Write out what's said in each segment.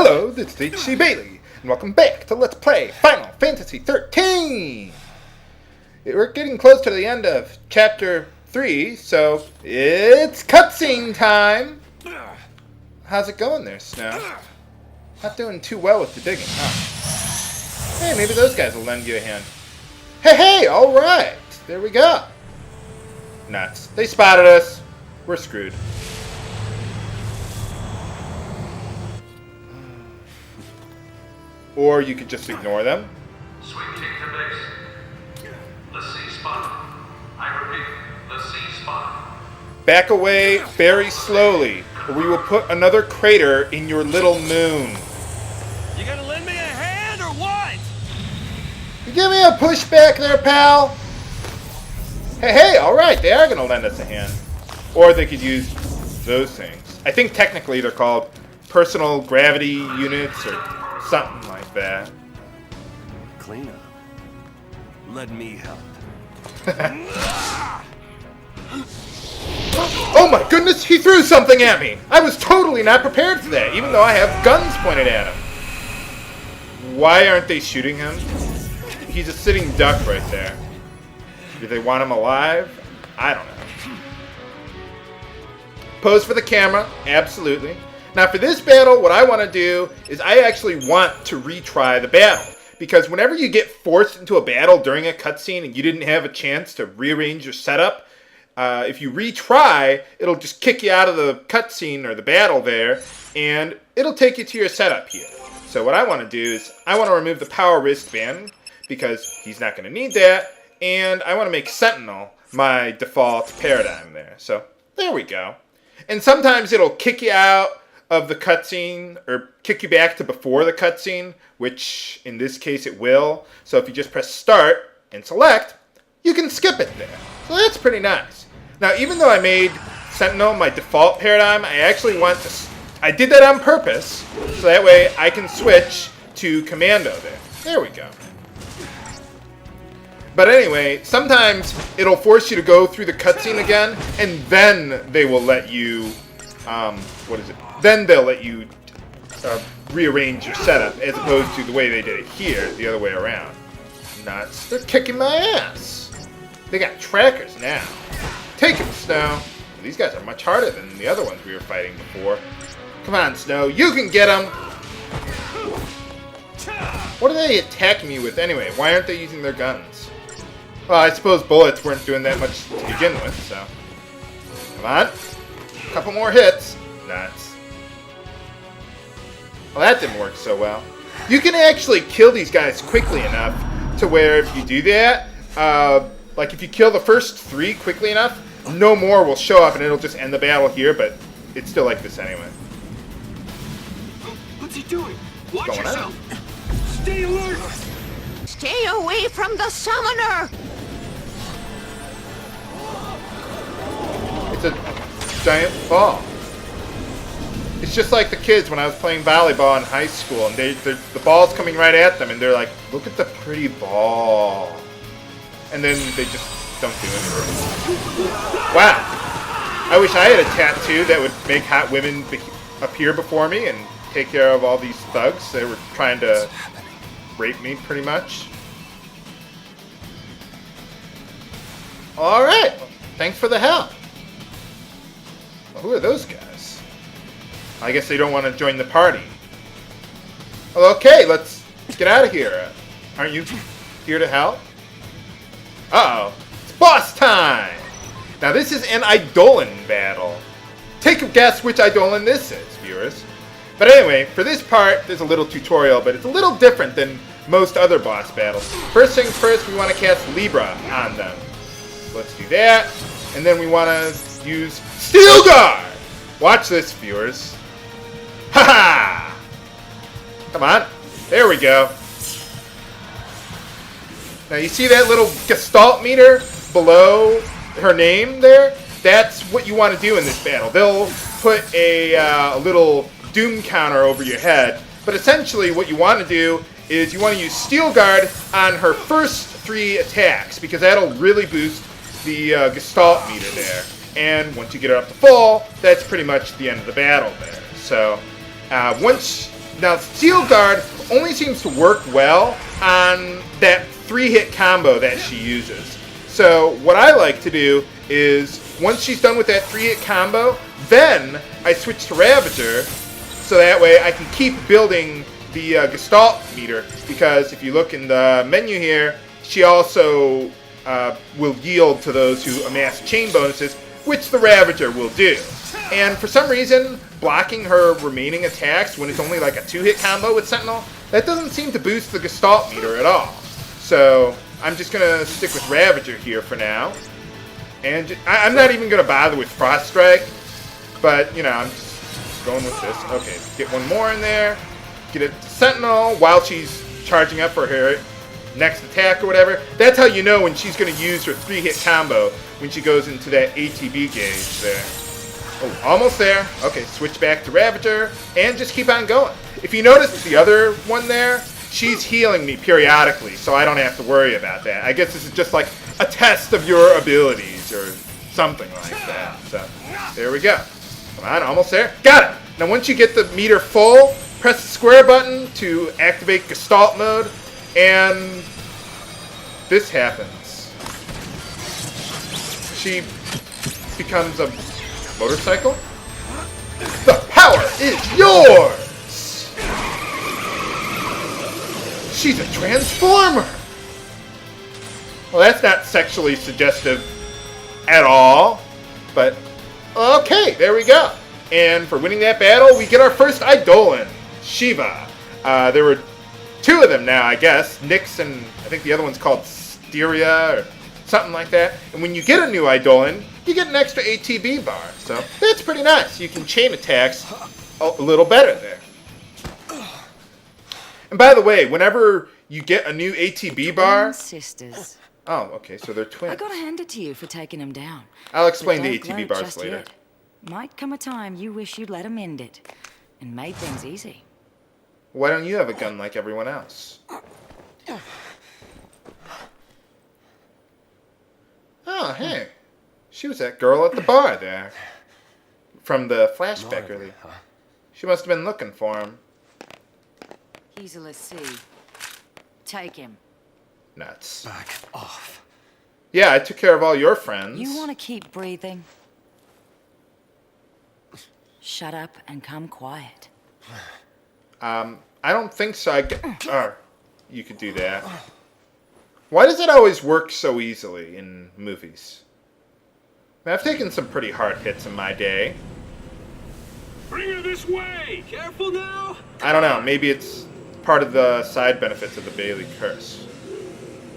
Hello, this is H.C. Bailey, and welcome back to Let's Play Final Fantasy XIII! We're getting close to the end of Chapter 3, so it's cutscene time! How's it going there, Snow? Not doing too well with the digging, huh? Hey, maybe those guys will lend you a hand. Hey, alright! There we go! Nuts. They spotted us. We're screwed. Or you could just ignore them. Swing kick to base. The C spot. I repeat, the C spot. Back away very slowly, or we will put another crater in your little moon. You gonna lend me a hand or what? You give me a push back there, pal? Hey, alright, they are gonna lend us a hand. Or they could use those things. I think technically they're called personal gravity units or something like that. Clean up. Let me help. Oh my goodness, he threw something at me! I was totally not prepared for that, even though I have guns pointed at him. Why aren't they shooting him? He's a sitting duck right there. Do they want him alive? I don't know. Pose for the camera, absolutely. Now for this battle, what I want to do is I actually want to retry the battle. Because whenever you get forced into a battle during a cutscene and you didn't have a chance to rearrange your setup, if you retry, it'll just kick you out of the cutscene or the battle there, and it'll take you to your setup here. So what I want to do is I want to remove the power wristband, because he's not going to need that, and I want to make Sentinel my default paradigm there. So there we go. And sometimes it'll kick you out of the cutscene, or kick you back to before the cutscene, which in this case it will. So if you just press start and select, you can skip it there. So that's pretty nice. Now even though I made Sentinel my default paradigm, I actually want to, I did that on purpose, so that way I can switch to Commando there. There we go. But anyway, sometimes it'll force you to go through the cutscene again, and then they will let you, Then they'll let you rearrange your setup, as opposed to the way they did it here, the other way around. Nuts. They're kicking my ass. They got trackers now. Take him, Snow. These guys are much harder than the other ones we were fighting before. Come on, Snow. You can get them. What are they attacking me with anyway? Why aren't they using their guns? Well, I suppose bullets weren't doing that much to begin with, so. Come on. A couple more hits. Nuts. Well, that didn't work so well. You can actually kill these guys quickly enough to where if you do that, like if you kill the first 3 quickly enough, no more will show up and it'll just end the battle here, but it's still like this anyway. What's he doing? Watch What's going yourself. Stay alert. Stay away from the summoner! It's a giant ball. It's just like the kids when I was playing volleyball in high school, and the ball's coming right at them, and they're like, look at the pretty ball. And then they just don't do anything. Wow. I wish I had a tattoo that would make hot women appear before me and take care of all these thugs that were trying to rape me, pretty much. Alright. Thanks for the help. Well, who are those guys? I guess they don't want to join the party. Well, okay, let's get out of here. Aren't you here to help? Uh-oh. It's boss time! Now this is an Eidolon battle. Take a guess which Eidolon this is, viewers. But anyway, for this part, there's a little tutorial, but it's a little different than most other boss battles. First things first, we want to cast Libra on them. Let's do that. And then we want to use STEELGUARD! Watch this, viewers. Ha-ha! Come on. There we go. Now you see that little gestalt meter below her name there? That's what you want to do in this battle. They'll put a little doom counter over your head. But essentially what you want to do is you want to use STEELGUARD on her first 3 attacks, because that'll really boost the gestalt meter there. And once you get it up to full, that's pretty much the end of the battle there. So once Now, STEELGUARD only seems to work well on that 3-hit combo that she uses. So what I like to do is, once she's done with that 3-hit combo, then I switch to Ravager, so that way I can keep building the Gestalt meter, because if you look in the menu here, she also will yield to those who amass chain bonuses, which the Ravager will do. And for some reason, blocking her remaining attacks when it's only like a 2-hit combo with Sentinel, that doesn't seem to boost the Gestalt meter at all. So I'm just going to stick with Ravager here for now. And I'm not even going to bother with Frost Strike, but, you know, I'm just going with this. Okay, get one more in there. Get it to Sentinel while she's charging up for her next attack or whatever. That's how you know when she's going to use her 3-hit combo when she goes into that ATB gauge there. Oh, almost there. Okay, switch back to Ravager and just keep on going. If you notice the other one there, she's healing me periodically, so I don't have to worry about that. I guess this is just like a test of your abilities or something like that. So, there we go. Come on, almost there. Got it! Now once you get the meter full, press the square button to activate Gestalt mode, and this happens. She becomes a motorcycle. The power is yours! She's a transformer! Well, that's not sexually suggestive at all, but okay, there we go. And for winning that battle, we get our first Eidolon, Shiva. There were 2 of them now, I guess. Nyx and I think the other one's called Steria or something like that. And when you get a new Eidolon, you get an extra ATB bar. So that's pretty nice. You can chain attacks a little better there. And by the way, whenever you get a new ATB bar... Sisters. Oh, okay, so they're twins. I gotta hand it to you for taking them down. I'll explain But the don't ATB gloat bars just later. yet. Might come a time you wish you'd let them end it. And made things easy. Why don't you have a gun like everyone else? Oh, hey. She was that girl at the bar there. From the flashback earlier. She must have been looking for him. He's a lessee. Take him. Nuts. Back off. Yeah, I took care of all your friends. You want to keep breathing? Shut up and come quiet. I don't think so. You could do that. Why does it always work so easily in movies? I mean, I've taken some pretty hard hits in my day. Bring her this way! Careful now! I don't know. Maybe it's part of the side benefits of the Bailey curse.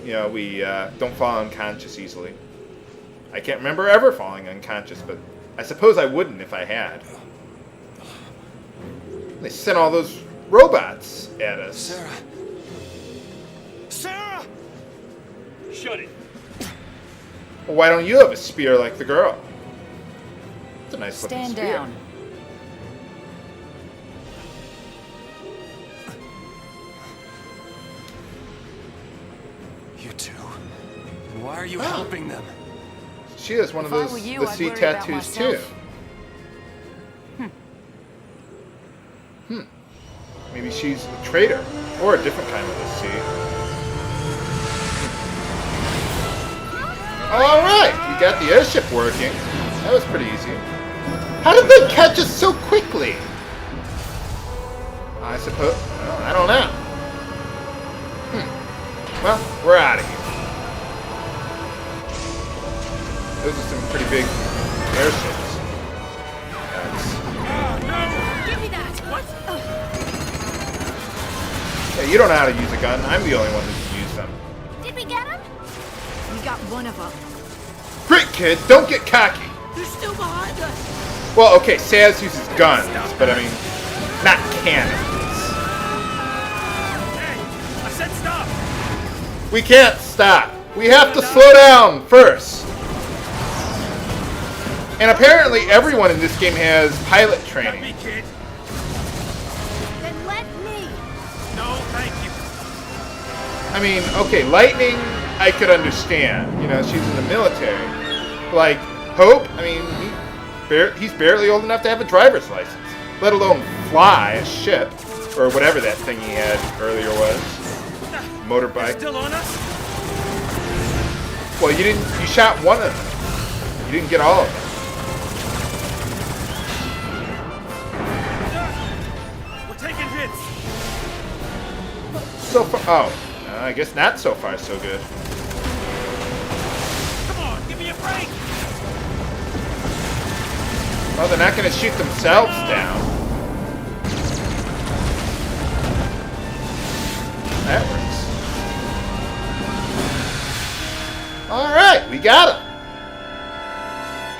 You know, we don't fall unconscious easily. I can't remember ever falling unconscious, but I suppose I wouldn't if I had. They sent all those robots at us. Serah! Serah! Shut it. Well, why don't you have a spear like the girl? It's a nice looking Stand spear. down. You two. And why are you helping them? She has one If of I those were you, the I'd sea worry about tattoos too. myself. Maybe she's a traitor or a different kind of the sea. All right, we got the airship working. That was pretty easy. How did they catch us so quickly? I suppose. Well, I don't know. Well, we're out of here. Those are some pretty big airships. Give me that! What? Yeah, you don't know how to use a gun. I'm the only one who can use them. Did we get him? We got one of them. Great, kid. Don't get cocky. They're still behind us. Well, okay, Saz uses guns, but I mean, not cannons. Hey! I said stop! We can't stop. We have to slow down first. And apparently everyone in this game has pilot Got me, training. kid. Then let me. No, thank you. I mean, okay, Lightning, I could understand. You know, she's in the military. Like, Hope, I mean, he's barely old enough to have a driver's license, let alone fly a ship. Or whatever that thing he had earlier was. Motorbike. Still on us? Well, you didn't. You shot one of them. You didn't get all of them. We're taking hits. So far, oh, I guess not so far so good. Come on, give me a break. Well, they're not going to shoot themselves down. That works. All right, we got him.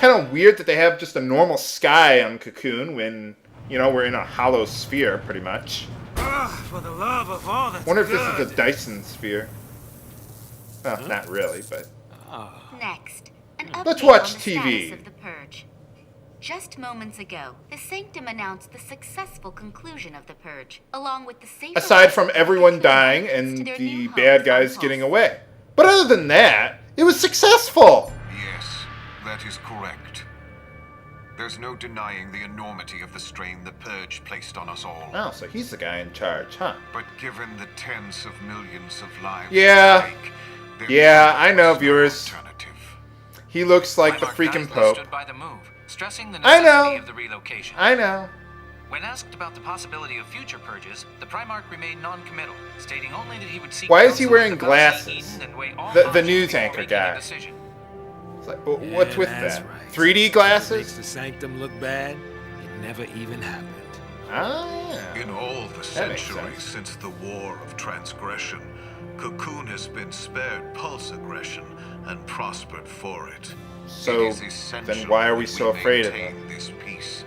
Kind of weird that they have just a normal sky on Cocoon when, you know, we're in a hollow sphere, pretty much. For the love of all that's Wonder if good. this is a Dyson sphere. Well, not really, but Next, an Let's update watch on the TV. status of the purge. Just moments ago, the Sanctum announced the successful conclusion of the purge, along with the safe aside from arrival of everyone Cocoon dying residents and to their the new bad homes guys on getting Pulse. away. But other than that, it was successful. Yes, that is correct. There's no denying the enormity of the strain the purge placed on us all. Oh, so he's the guy in charge, huh? But given the tens of millions of lives Yeah. at stake, there Yeah, really I know, was no viewers. alternative. He looks like the Primarch freaking Geisley Pope. stood by the move, stressing the I necessity know. of the relocation. I know. When asked about the possibility of future purges, the Primarch remained non-committal, stating only that he would seek Why is he counsel wearing with the Palace glasses? Eden and weigh all The options news before anchor making a guy. decision. It's like, what's with that's that? right. 3D Makes glasses? the Sanctum look bad. It never even happened. Ah, yeah. In all the That makes centuries sense. since the War of Transgression, Cocoon has been spared pulse aggression and prospered for it. So, It is essential then why are we that so afraid of maintain him? this peace.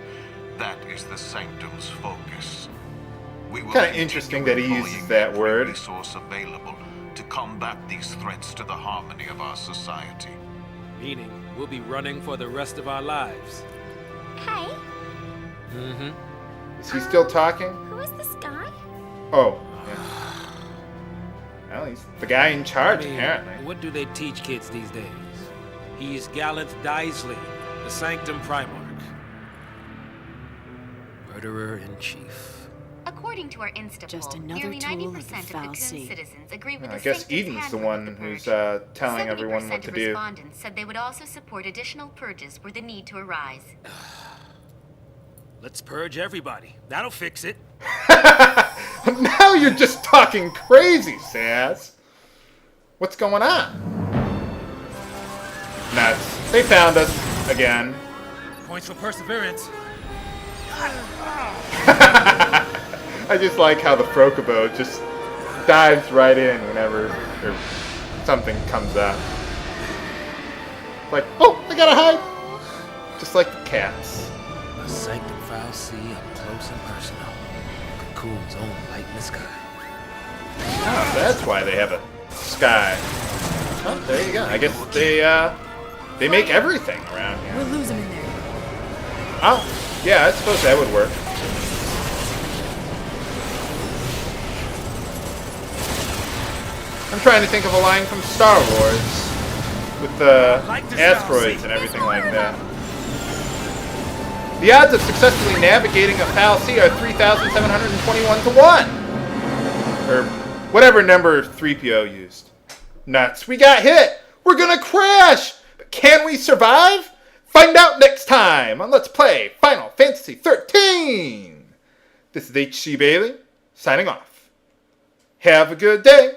That is the Sanctum's focus. We will Kinda continue interesting that he uses employing that every word. resource available to combat these threats to the harmony of our society. Meaning, we'll be running for the rest of our lives. Hey, Mm-hmm. Is he still talking? who is this guy? Oh, yeah. Well, he's the guy in charge, apparently. What do they teach kids these days? He's Gallant Geisley, the Sanctum Primarch. Murderer-in-chief. According to our Insta Just poll, another nearly tool of the 90% of foul Cocoon sea. citizens agree with I the guess Sanctum's Eden's the handling one of the who's purge. telling everyone 70% what to of do. respondents said they would also support additional purges were the need to arise. Let's purge everybody. That'll fix it. Now you're just talking crazy, Sass. What's going on? Nuts. They found us again. Points for perseverance. I just like how the Frocobo just dives right in whenever or something comes up. Like, oh, I gotta hide. Just like the cats. A Sanctum Foul Sea up close and personal. Cocoon's own light in the sky. Oh, that's why they have a sky. Oh, there you go. I guess they make everything around here. We'll lose him in there. Oh, yeah, I suppose that would work. I'm trying to think of a line from Star Wars with the asteroids and everything like that. The odds of successfully navigating a foul sea are 3,721 to 1. Or whatever number 3PO used. Nuts. We got hit. We're gonna crash. But can we survive? Find out next time on Let's Play Final Fantasy XIII. This is HC Bailey, signing off. Have a good day.